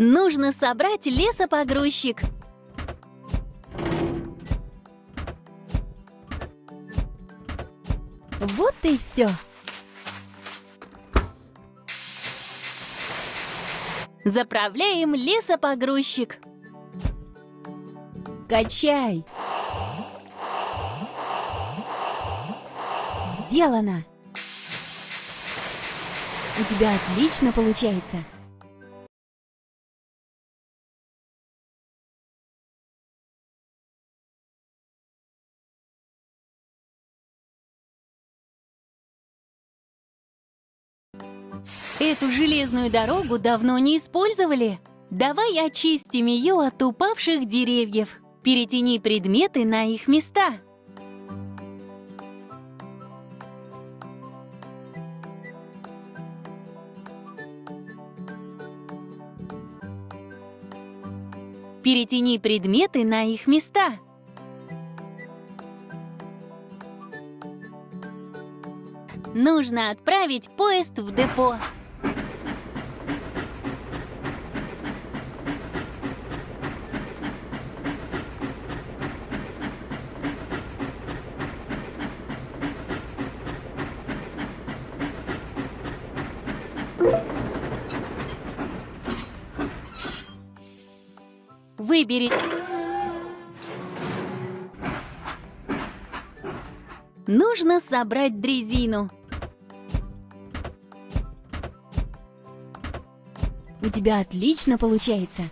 Нужно собрать лесопогрузчик. Вот и все. Заправляем лесопогрузчик. Качай. Сделано. У тебя отлично получается. Эту железную дорогу давно не использовали. Давай очистим ее от упавших деревьев. Перетяни предметы на их места. Перетяни предметы на их места. Нужно отправить поезд в депо. Выбери. Нужно собрать дрезину. У тебя отлично получается.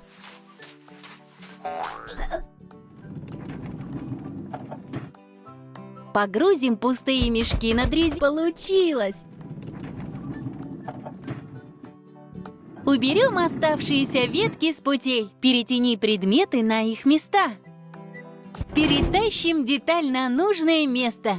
Погрузим пустые мешки на дрезину. Получилось! Уберем оставшиеся ветки с путей. Перетяни предметы на их места. Перетащим деталь на нужное место.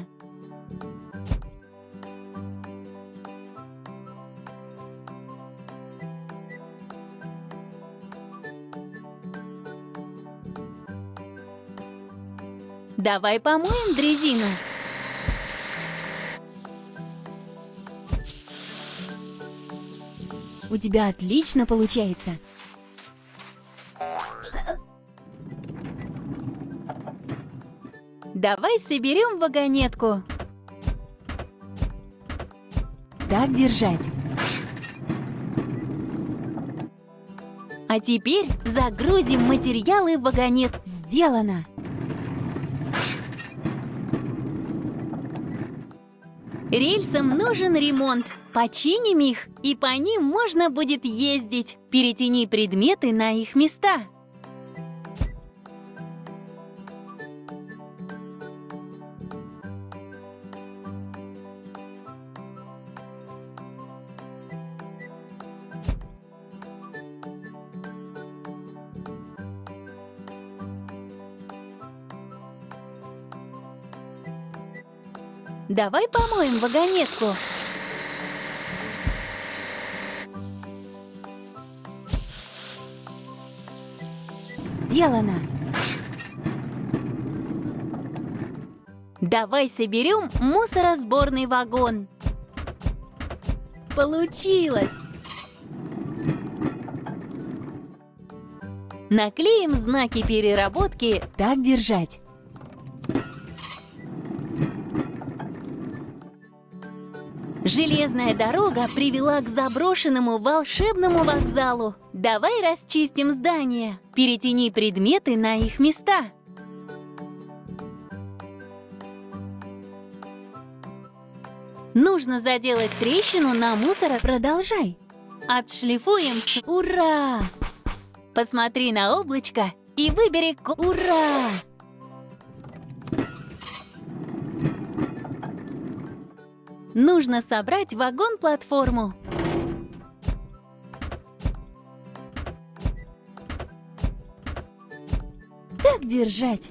Давай помоем дрезину. У тебя отлично получается. Давай соберем вагонетку. Так держать. А теперь загрузим материалы в вагонет. Сделано. Рельсам нужен ремонт. Починим их, и по ним можно будет ездить. Перетяни предметы на их места. Давай помоем вагонетку. Сделано. Давай соберем мусоросборный вагон. Получилось! Наклеим знаки переработки. Так держать. Железная дорога привела к заброшенному волшебному вокзалу. Давай расчистим здание. Перетяни предметы на их места. Нужно заделать трещину на мусоро. Продолжай. Отшлифуем. Ура! Посмотри на облачко и выбери. Ура! Нужно собрать вагон-платформу. Так держать.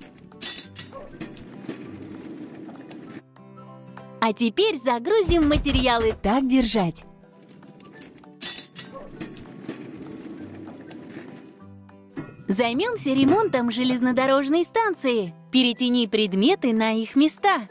А теперь загрузим материалы. Так держать. Займемся ремонтом железнодорожной станции. Перетяни предметы на их места.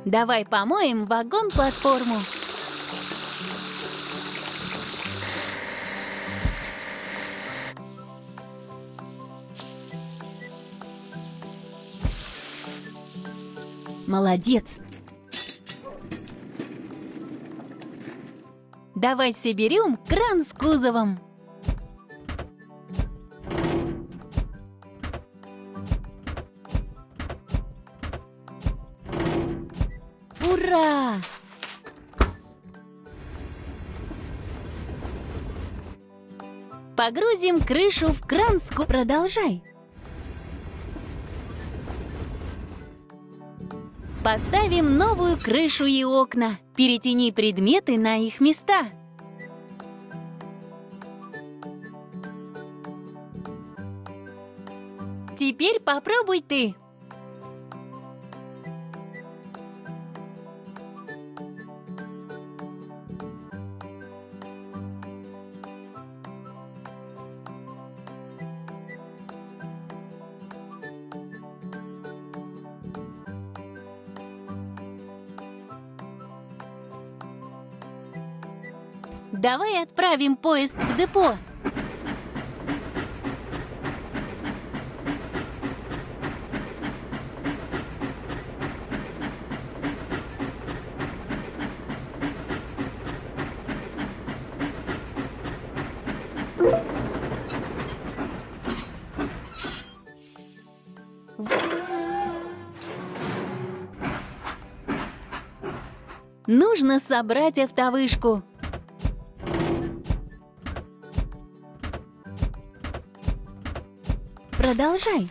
Давай помоем вагон-платформу. Молодец! Давай соберем кран с кузовом. Ура! Погрузим крышу в кран с Продолжай. Поставим новую крышу и окна. Перетяни предметы на их места. Теперь попробуй ты. Давай отправим поезд в депо. Нужно собрать автовышку. Продолжай.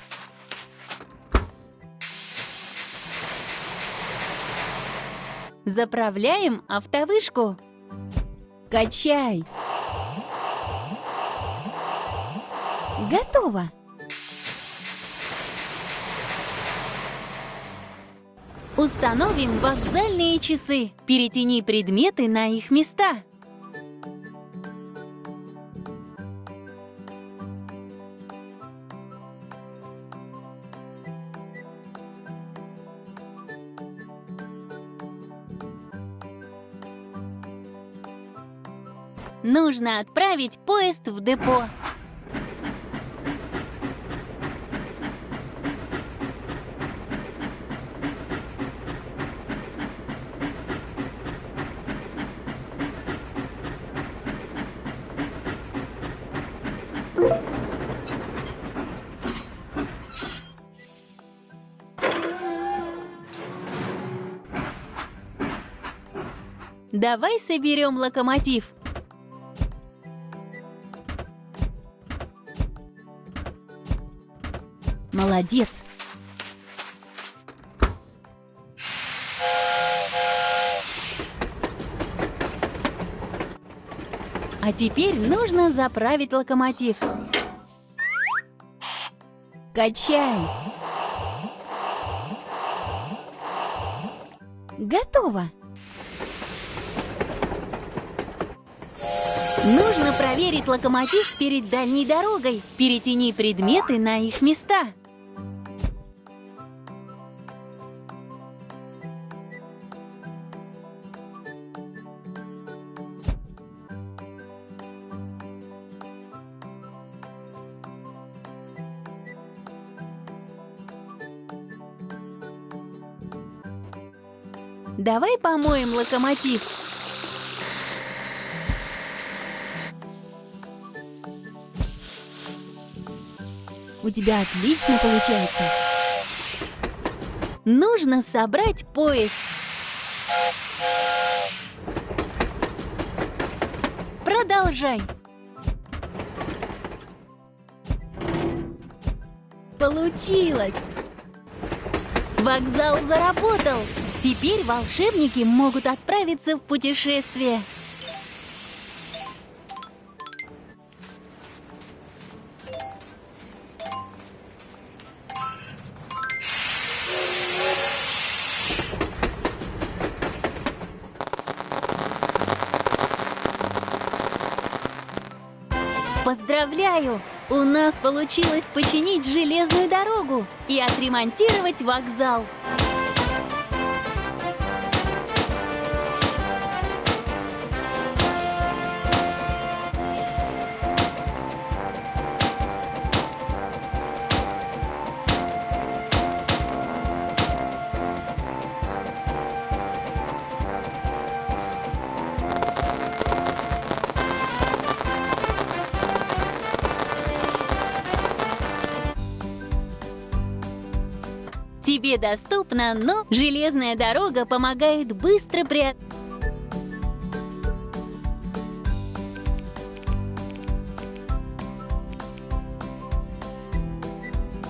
Заправляем автовышку. Качай. Готово. Установим вокзальные часы. Перетяни предметы на их места. Нужно отправить поезд в депо. Давай соберем локомотив. Молодец! А теперь нужно заправить локомотив. Качай! Готово! Нужно проверить локомотив перед дальней дорогой. Перетяни предметы на их места. Давай помоем локомотив. У тебя отлично получается. Нужно собрать поезд. Продолжай. Получилось. Вокзал заработал. Теперь волшебники могут отправиться в путешествие. Поздравляю! У нас получилось починить железную дорогу и отремонтировать вокзал. Тебе доступно, но железная дорога помогает быстро